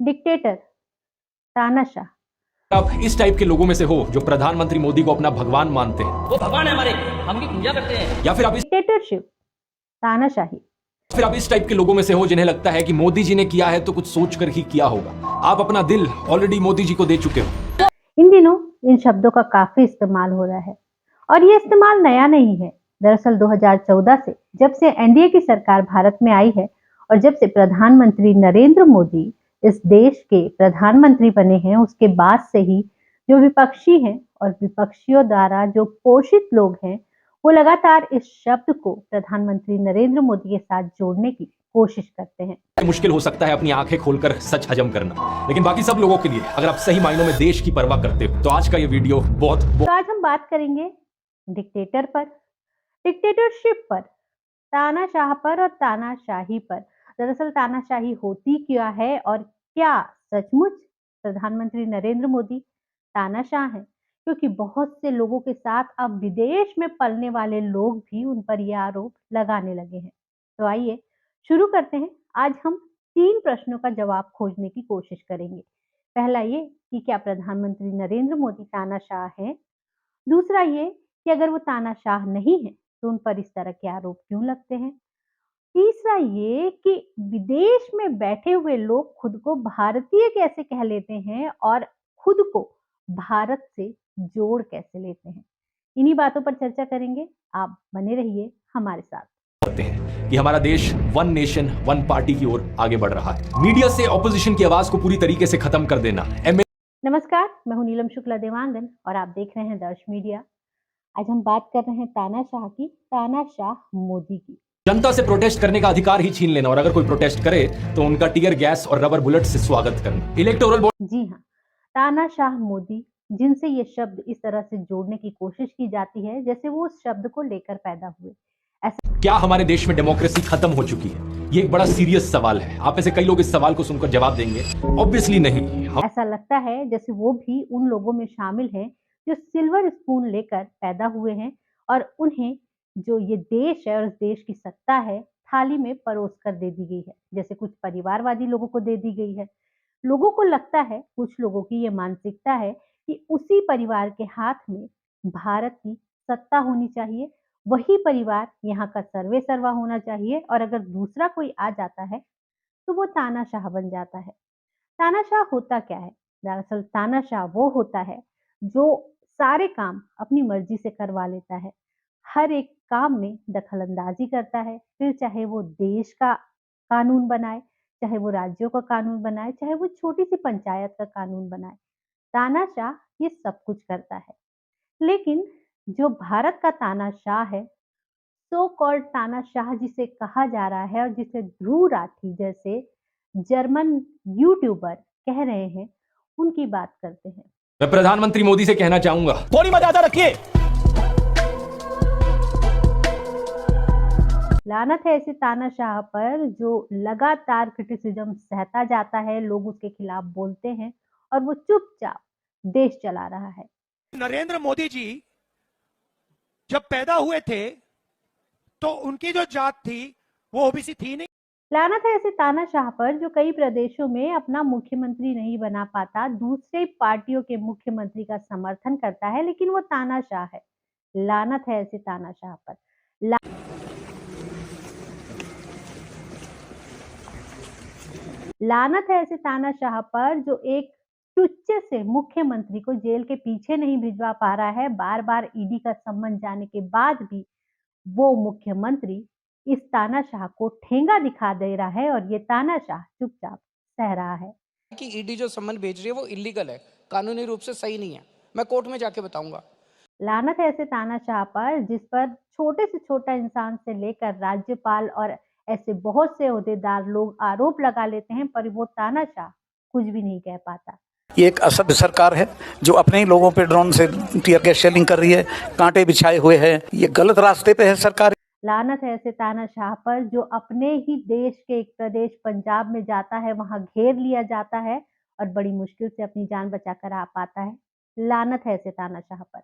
Dictator, तानाशाह। आप इस टाइप के लोगों में से हो जो प्रधानमंत्री मोदी को अपना भगवान मानते हैं, वो भगवान है हमारे, हम उनकी पूजा करते हैं। या फिर आप डिक्टेटरशिप, तानाशाही। इस टाइप के लोगों में से हो जिन्हें लगता है कि मोदी जी ने किया है तो कुछ सोच कर ही किया होगा। आप अपना दिल ऑलरेडी मोदी जी को दे चुके हो। इन दिनों इन शब्दों का काफी इस्तेमाल हो रहा है और ये इस्तेमाल नया नहीं है। दरअसल 2014 से जब से एनडीए की सरकार भारत में आई है और जब से प्रधानमंत्री नरेंद्र मोदी इस देश के प्रधानमंत्री बने हैं, उसके बाद से ही जो विपक्षी हैं और विपक्षियों द्वारा जो पोषित लोग हैं, वो लगातार इस शब्द को प्रधानमंत्री नरेंद्र मोदी के साथ जोड़ने की कोशिश करते हैं। मुश्किल हो सकता है अपनी आंखें खोलकर सच हजम करना, लेकिन बाकी सब लोगों के लिए अगर आप सही मायनों में देश की परवाह करते हो तो आज का ये वीडियो तो आज हम बात करेंगे डिक्टेटर पर, डिक्टेटरशिप पर, तानाशाह पर और तानाशाही पर। दरअसल तानाशाही होती क्या है और क्या सचमुच प्रधानमंत्री नरेंद्र मोदी तानाशाह हैं? क्योंकि बहुत से लोगों के साथ अब विदेश में पलने वाले लोग भी उन पर यह आरोप लगाने लगे हैं। तो आइए शुरू करते हैं। आज हम 3 प्रश्नों का जवाब खोजने की कोशिश करेंगे। पहला ये कि क्या प्रधानमंत्री नरेंद्र मोदी तानाशाह हैं? दूसरा ये कि अगर वो तानाशाह नहीं है तो उन पर इस तरह के आरोप क्यों लगते हैं? तीसरा ये कि विदेश में बैठे हुए लोग खुद को भारतीय कैसे कह लेते हैं और खुद को भारत से जोड़ कैसे लेते हैं? इन्हीं बातों पर चर्चा करेंगे। आप बने रहिए हमारे साथ। करते हैं कि हमारा देश वन नेशन वन पार्टी की ओर आगे बढ़ रहा है। मीडिया से ऑपोजिशन की आवाज को पूरी तरीके से खत्म कर देना। नमस्कार, मैं हूं नीलम शुक्ला देवांगन और आप देख रहे हैं दर्श मीडिया। आज हम बात कर रहे हैं तानाशाह की, तानाशाह मोदी की। जनता से प्रोटेस्ट करने का अधिकार ही छीन लेना और अगर कोई प्रोटेस्ट करे तो उनका टीयर गैस और रबर बुलेट से स्वागत करना। इलेक्टोरल जी हाँ, तानाशाह मोदी, जिनसे ये शब्द इस तरह से जोड़ने की कोशिश की जाती है जैसे वो उस शब्द को लेकर पैदा हुए। क्या हमारे देश में डेमोक्रेसी खत्म हो चुकी है? ये एक बड़ा सीरियस सवाल है। आप में से कई लोग इस सवाल को सुनकर जवाब देंगे ऑब्वियसली नहीं। ऐसा लगता है जैसे वो भी उन लोगों में शामिल हैं जो सिल्वर स्पून लेकर पैदा हुए हैं और उन्हें जो ये देश है और इस देश की सत्ता है थाली में परोस कर दे दी गई है, जैसे कुछ परिवारवादी लोगों को दे दी गई है। लोगों को लगता है, कुछ लोगों की ये मानसिकता है कि उसी परिवार के हाथ में भारत की सत्ता होनी चाहिए, वही परिवार यहाँ का सर्वे सर्वा होना चाहिए और अगर दूसरा कोई आ जाता है तो वो तानाशाह बन जाता है। तानाशाह होता क्या है? दरअसल तानाशाह वो होता है जो सारे काम अपनी मर्जी से करवा लेता है, हर एक काम में दखलंदाजी करता है, फिर चाहे वो देश का कानून बनाए, चाहे वो राज्यों का कानून बनाए, चाहे वो छोटी सी पंचायत का कानून बनाए। तानाशाह ये सब कुछ करता है। लेकिन जो भारत का तानाशाह है, सो कॉल्ड तानाशाह जिसे कहा जा रहा है और जिसे ध्रुव राठी जैसे जर्मन यूट्यूबर कह रहे हैं, उनकी बात करते हैं। मैं प्रधानमंत्री मोदी से कहना चाहूंगा, थोड़ी मर्यादा रखिए। लानत है ऐसे तानाशाह पर जो लगातार क्रिटिसिज्म सहता जाता है, लोग उसके खिलाफ बोलते हैं और वो चुपचाप देश चला रहा है। नरेंद्र मोदी जी जब पैदा हुए थे तो उनकी जो जात थी वो ओबीसी थी नहीं। लानत है ऐसे तानाशाह पर जो कई प्रदेशों में अपना मुख्यमंत्री नहीं बना पाता, दूसरे पार्टियों के मुख्यमंत्री का समर्थन करता है, लेकिन वो तानाशाह है। लानत है ऐसे तानाशाह पर। लानत है ऐसे तानाशाह पर जो एक टुच्चे से मुख्यमंत्री को जेल के पीछे नहीं भिजवा पा रहा है। बार बार ईडी का सम्मन जाने के बाद भी वो मुख्यमंत्री इस तानाशाह को ठेंगा दिखा दे रहा है और ये तानाशाह चुपचाप सह रहा है कि ईडी जो सम्मन भेज रही है वो इलीगल है, कानूनी रूप से सही नहीं है। मैं कोर्ट में जाके बताऊंगा। लानत है ऐसे तानाशाह पर जिस पर छोटे से छोटा इंसान से लेकर राज्यपाल और ऐसे बहुत से ओहदेदार लोग आरोप लगा लेते हैं, पर वो तानाशाह कुछ भी नहीं कह पाता। ये एक असभ्य सरकार है जो अपने ही लोगों पे ड्रोन से टीयर गैस शेलिंग कर रही है, कांटे बिछाए हुए है। ये गलत रास्ते पे है सरकार। लानत है ऐसे तानाशाह पर जो अपने ही देश के एक प्रदेश पंजाब में जाता है, वहां घेर लिया जाता है और बड़ी मुश्किल से अपनी जान बचाकर आ पाता है। लानत है ऐसे तानाशाह पर।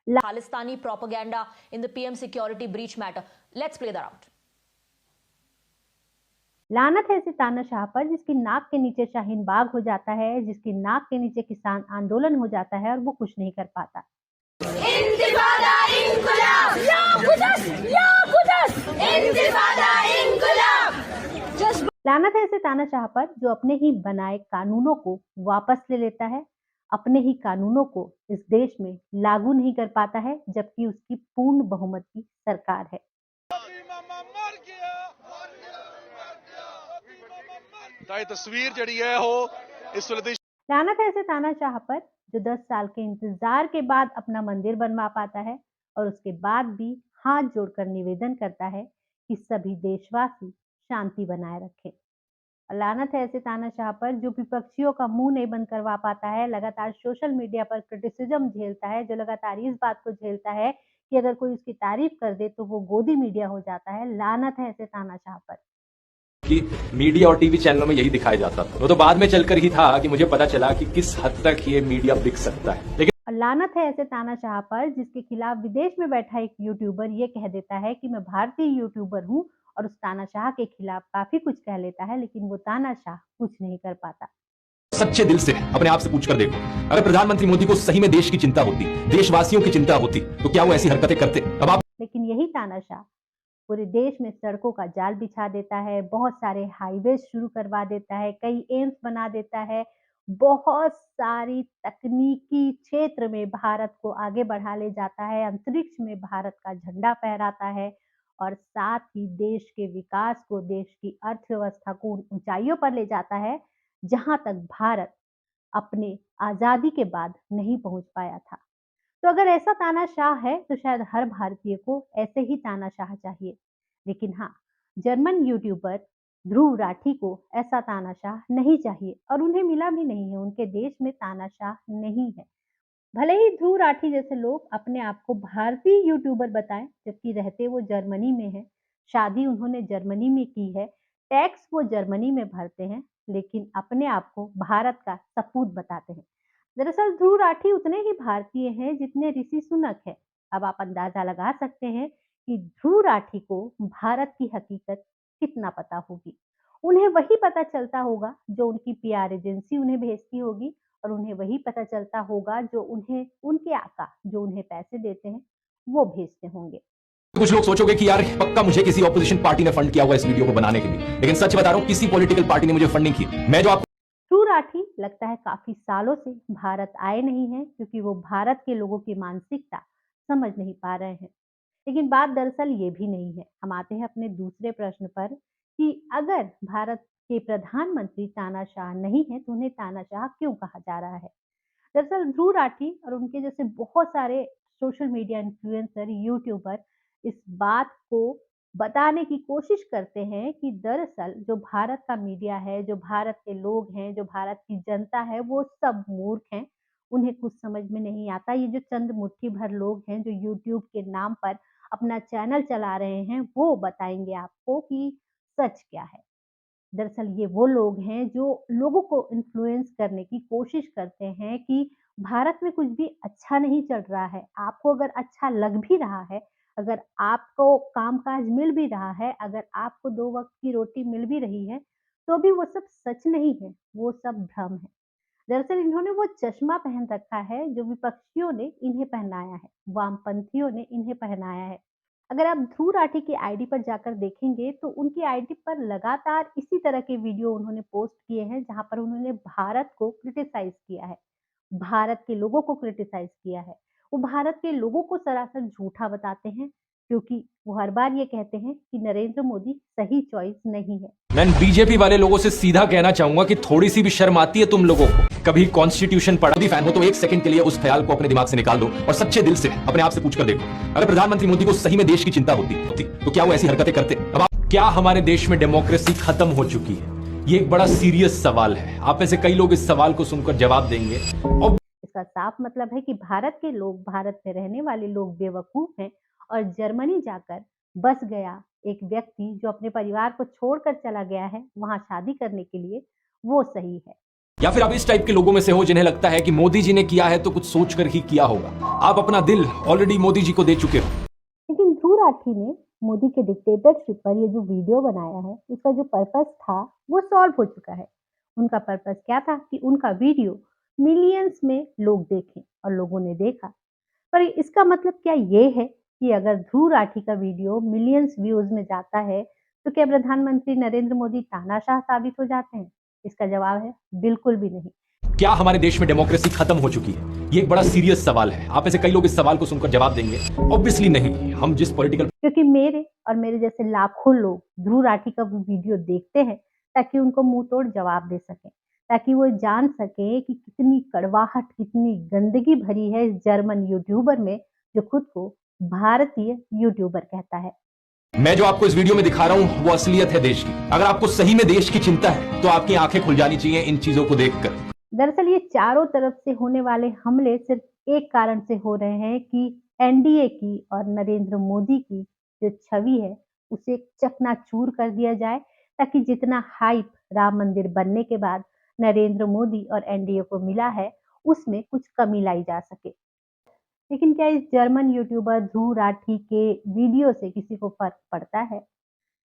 Khalistani propaganda in the PM security breach matter. Let's play that out. लानत है ऐसे तानाशाह पर जिसकी नाक के नीचे शाहीन बाग हो जाता है, जिसकी नाक के नीचे किसान आंदोलन हो जाता है और वो कुछ नहीं कर पाता। इंतिफादा इंकुलाब या कुदस या कुदस इंतिफादा इंकुलाब। लानत है ऐसे तानाशाह पर जो अपने ही बनाए कानूनों को वापस ले लेता है, अपने ही कानूनों को इस देश में लागू नहीं कर पाता है, जबकि उसकी पूर्ण बहुमत की सरकार है। तस्वीर जड़ी है हो इस लानत है ऐसे तानाशाह पर जो 10 साल के इंतजार के बाद अपना मंदिर बनवा पाता है और उसके बाद भी हाथ जोड़कर निवेदन करता है कि सभी देशवासी शांति बनाए रखें। लानत है ऐसे तानाशाह पर जो विपक्षियों का मुंह नहीं बंद करवा पाता है, लगातार सोशल मीडिया पर क्रिटिसिज्म झेलता है, जो लगातार इस बात को झेलता है कि अगर कोई उसकी तारीफ कर दे तो वो गोदी मीडिया हो जाता है। लानत है ऐसे तानाशाह पर। कि मीडिया और टीवी चैनलों में यही दिखाया जाता था। वो तो बाद में चलकर ही था कि मुझे पता चला कि किस हद तक ये मीडिया बिक सकता है। लेकिन और लानत है ऐसे तानाशाह पर जिसके खिलाफ विदेश में बैठा एक यूट्यूबर ये कह देता है कि मैं भारतीय यूट्यूबर हूँ और उस तानाशाह के खिलाफ काफी कुछ कह लेता है, लेकिन वो तानाशाह कुछ नहीं कर पाता। सच्चे दिल से अपने आप से पूछकर देखो, अगर प्रधानमंत्री मोदी को सही में देश की चिंता होती, देशवासियों की चिंता होती, तो क्या वो ऐसी हरकतें करते? अब आप लेकिन यही तानाशाह पूरे देश में सड़कों का जाल बिछा देता है, बहुत सारे हाईवे शुरू करवा देता है, कई एम्स बना देता है, बहुत सारी तकनीकी क्षेत्र में भारत को आगे बढ़ा ले जाता है, अंतरिक्ष में भारत का झंडा फहराता है और साथ ही देश के विकास को, देश की अर्थव्यवस्था को ऊंचाइयों पर ले जाता है जहां तक भारत अपने आजादी के बाद नहीं पहुंच पाया था। तो अगर ऐसा तानाशाह है तो शायद हर भारतीय को ऐसे ही तानाशाह चाहिए। लेकिन हाँ, जर्मन यूट्यूबर ध्रुव राठी को ऐसा तानाशाह नहीं चाहिए और उन्हें मिला भी नहीं है। उनके देश में तानाशाह नहीं है। भले ही ध्रुव राठी जैसे लोग अपने आप को भारतीय यूट्यूबर बताएं, जबकि रहते वो जर्मनी में है, शादी उन्होंने जर्मनी में की है, टैक्स वो जर्मनी में भरते हैं, लेकिन अपने आप को भारत का सपूत बताते हैं। दरअसल ध्रुव राठी उतने ही भारतीय हैं जितने ऋषि सुनक है। अब आप अंदाजा लगा सकते हैं कि ध्रुव राठी को भारत की हकीकत कितना पता होगी। उन्हें वही पता चलता होगा जो उनकी पीआर एजेंसी उन्हें भेजती होगी और उन्हें वही पता चलता होगा जो उन्हें उनके आका जो उन्हें पैसे देते हैं वो भेजते होंगे। कुछ लोग सोचोगे कि यार पक्का मुझे किसी ऑपोजिशन पार्टी ने फंड किया हुआ इस वीडियो को बनाने के लिए, लेकिन सच बता रहा हूं किसी पॉलिटिकल पार्टी ने मुझे फंड नहीं की। मैं जो आपको ध्रुव राठी लगता है काफी सालों से भारत आए नहीं हैं क्योंकि वो भारत के लोगों की मानसिकता समझ नहीं पा रहे हैं। लेकिन बात दरअसल ये भी नहीं है। हम आते हैं अपने दूसरे प्रश्न पर कि अगर भारत के प्रधानमंत्री तानाशाह नहीं है तो उन्हें तानाशाह क्यों कहा जा रहा है। दरअसल ध्रुव राठी और उनके जैसे बहुत सारे सोशल मीडिया इन्फ्लुएंसर, यूट्यूबर इस बात को बताने की कोशिश करते हैं कि दरअसल जो भारत का मीडिया है, जो भारत के लोग हैं, जो भारत की जनता है, वो सब मूर्ख हैं, उन्हें कुछ समझ में नहीं आता। ये जो चंद मुट्ठी भर लोग हैं जो यूट्यूब के नाम पर अपना चैनल चला रहे हैं, वो बताएंगे आपको कि सच क्या है। दरअसल ये वो लोग हैं जो लोगों को इन्फ्लुएंस करने की कोशिश करते हैं कि भारत में कुछ भी अच्छा नहीं चल रहा है। आपको अगर अच्छा लग भी रहा है, अगर आपको कामकाज मिल भी रहा है, अगर आपको 2 वक्त की रोटी मिल भी रही है, तो भी वो सब सच नहीं है, वो सब भ्रम है। दरअसल इन्होंने वो चश्मा पहन रखा है जो विपक्षियों ने इन्हें पहनाया है, वामपंथियों ने इन्हें पहनाया है। अगर आप ध्रुव राठी की आईडी पर जाकर देखेंगे तो उनकी आईडी पर लगातार इसी तरह के वीडियो उन्होंने पोस्ट किए हैं जहां पर उन्होंने भारत को क्रिटिसाइज किया है, भारत के लोगों को क्रिटिसाइज किया है। वो भारत के लोगों को सरासर झूठा बताते हैं क्योंकि वो हर बार ये कहते हैं कि नरेंद्र मोदी सही चॉइस नहीं है। मैं बीजेपी वाले लोगों से सीधा कहना चाहूंगा कि थोड़ी सी भी शर्म आती है तुम लोगों को? कभी कॉन्स्टिट्यूशन पढ़ा? मोदी फैन हो तो एक सेकंड के लिए उस ख्याल को अपने दिमाग से निकाल दो और सच्चे दिल से अपने आप से पूछकर देखो, अगर प्रधानमंत्री मोदी को सही में देश की चिंता होती तो क्या वो ऐसी हरकतें करते? अब क्या हमारे देश में डेमोक्रेसी खत्म हो चुकी है? ये एक बड़ा सीरियस सवाल है। आप में से कई लोग इस सवाल को सुनकर जवाब देंगे। और इसका साफ मतलब है कि भारत के लोग, भारत में रहने वाले लोग बेवकूफ हैं और जर्मनी जाकर बस गया एक व्यक्ति जो अपने परिवार को छोड़कर चला गया है वहां शादी करने के लिए, वो सही है। या फिर आप इस टाइप के लोगों में से हो जिन्हें लगता है कि मोदी जी ने किया है तो कुछ सोचकर ही किया होगा। आप अपना दिल ऑलरेडी मोदी जी को दे चुके हो। लेकिन ध्रुव राठी ने मोदी के डिक्टेटरशिप पर ये जो वीडियो बनाया है उसका जो पर्पस था वो सॉल्व हो चुका है। उनका पर्पस क्या था कि उनका वीडियो मिलियंस में लोग देखें और लोगों ने देखा। पर इसका मतलब क्या ये है कि अगर ध्रुव राठी का वीडियो मिलियंस व्यूज में जाता है तो क्या प्रधानमंत्री नरेंद्र मोदी तानाशाह साबित हो जाते हैं? इसका जवाब है बिल्कुल भी नहीं। क्या हमारे देश में डेमोक्रेसी खत्म हो चुकी है? ये एक बड़ा सीरियस सवाल है। आप में से कई लोग इस सवाल को सुनकर जवाब देंगे ऑब्वियसली नहीं। हम जिस पॉलिटिकल क्योंकि मेरे और मेरे जैसे लाखों लोग ध्रुव राठी का वो वीडियो देखते हैं ताकि उनको मुंह तोड़ जवाब दे सकें, ताकि वो जान सके कि कितनी कड़वाहट, कितनी गंदगी भरी है इस जर्मन यूट्यूबर में जो खुद को भारतीय यूट्यूबर कहता है। मैं जो आपको इस वीडियो में दिखा रहा हूं वो असलियत है देश की। अगर आपको सही में देश की चिंता है तो आपकी आंखें खुल जानी चाहिए इन चीजों को देखकर। दरअसल ये चारों तरफ से होने वाले हमले सिर्फ एक कारण से हो रहे हैं कि एनडीए की और नरेंद्र मोदी की जो छवि है उसे चकनाचूर कर दिया जाए, ताकि जितना हाइप राम मंदिर बनने के बाद नरेंद्र मोदी और एनडीए को मिला है उसमें कुछ कमी लाई जा सके। लेकिन क्या इस जर्मन यूट्यूबर ध्रुव राठी के वीडियो से किसी को फर्क पड़ता है?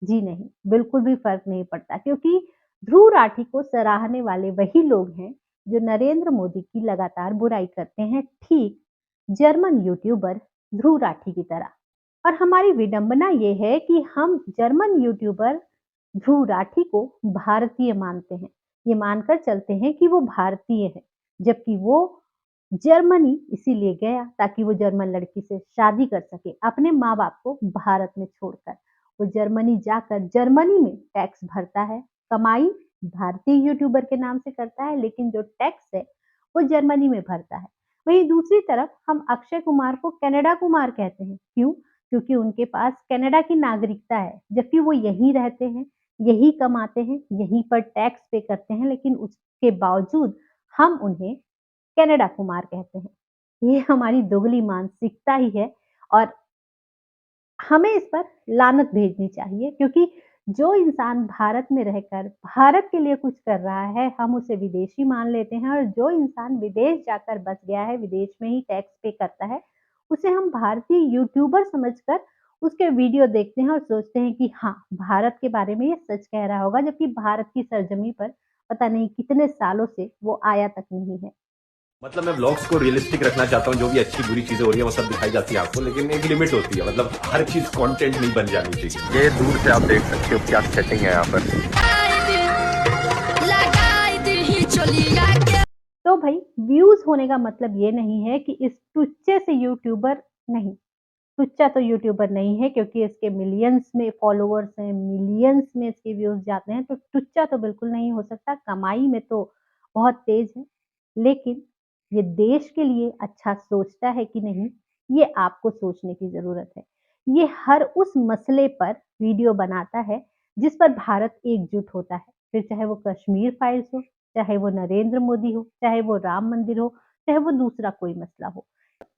जी नहीं, बिल्कुल भी फर्क नहीं पड़ता, क्योंकि ध्रुव राठी को सराहने वाले वही लोग हैं जो नरेंद्र मोदी की लगातार बुराई करते हैं, ठीक जर्मन यूट्यूबर ध्रुव राठी की तरह। और हमारी विडंबना ये है कि हम जर्मन यूट्यूबर ध्रुव राठी को भारतीय मानते हैं, ये मानकर चलते हैं कि वो भारतीय है, जबकि वो जर्मनी इसीलिए गया ताकि वो जर्मन लड़की से शादी कर सके अपने माँ बाप को भारत में छोड़कर। वो जर्मनी जाकर जर्मनी में टैक्स भरता है, कमाई भारतीय यूट्यूबर के नाम से करता है, लेकिन जो टैक्स है वो जर्मनी में भरता है। वहीं दूसरी तरफ हम अक्षय कुमार को कनाडा कुमार कहते हैं। क्यों? क्योंकि उनके पास कनाडा की नागरिकता है, जबकि वो यहीं रहते हैं, यहीं कमाते हैं, यहीं पर टैक्स पे करते हैं, लेकिन उसके बावजूद हम उन्हें कनाडा कुमार कहते हैं। ये हमारी दोगली मानसिकता ही है और हमें इस पर लानत भेजनी चाहिए, क्योंकि जो इंसान भारत में रहकर भारत के लिए कुछ कर रहा है हम उसे विदेशी मान लेते हैं, और जो इंसान विदेश जाकर बस गया है, विदेश में ही टैक्स पे करता है, उसे हम भारतीय यूट्यूबर समझकर उसके वीडियो देखते हैं और सोचते हैं कि हाँ, भारत के बारे में ये सच कह रहा होगा, जबकि भारत की सरजमी पर पता नहीं कितने सालों से वो आया तक नहीं है। मतलब मैं व्लॉग्स को रियलिस्टिक रखना चाहता हूँ। जो भी अच्छी बुरी चीजें हो रही है वो सब दिखाई जाती है आपको, लेकिन एक लिमिट होती है। मतलब हर चीज कंटेंट नहीं बन जानी चाहिए। ये दूर से आप देख सकते हो क्या सेटिंग है यहाँ पर। तो भाई व्यूज होने का मतलब ये नहीं है कि इस टुच्चे से यूट्यूबर नहीं, टुच्चा तो यूट्यूबर नहीं है, क्योंकि इसके मिलियंस में फॉलोअर्स हैं, मिलियंस में इसके व्यूज जाते हैं, तो टुच्चा तो बिल्कुल नहीं हो सकता। कमाई में तो बहुत तेज है, लेकिन ये देश के लिए अच्छा सोचता है कि नहीं, ये आपको सोचने की जरूरत है। ये हर उस मसले पर वीडियो बनाता है जिस पर भारत एकजुट होता है, फिर चाहे वो कश्मीर फाइल्स हो, चाहे वो नरेंद्र मोदी हो, चाहे वो राम मंदिर हो, चाहे वो दूसरा कोई मसला हो।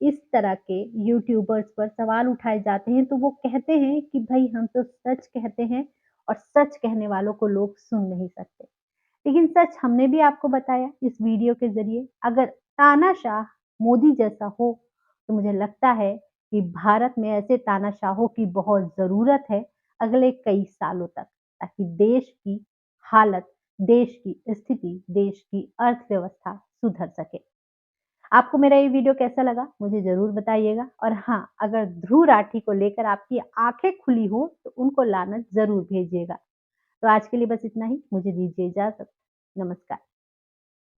इस तरह के यूट्यूबर्स पर सवाल उठाए जाते हैं तो वो कहते हैं कि भाई हम तो सच कहते हैं और सच कहने वालों को लोग सुन नहीं सकते। लेकिन सच हमने भी आपको बताया इस वीडियो के जरिए। अगर तानाशाह मोदी जैसा हो तो मुझे लगता है कि भारत में ऐसे तानाशाहों की बहुत ज़रूरत है अगले कई सालों तक, ताकि देश की हालत, देश की स्थिति, देश की अर्थव्यवस्था सुधर सके। आपको मेरा ये वीडियो कैसा लगा मुझे ज़रूर बताइएगा, और हाँ, अगर ध्रुव राठी को लेकर आपकी आंखें खुली हो तो उनको लानत ज़रूर भेजिएगा। तो आज के लिए बस इतना ही, मुझे दीजिए इजाज़त। नमस्कार।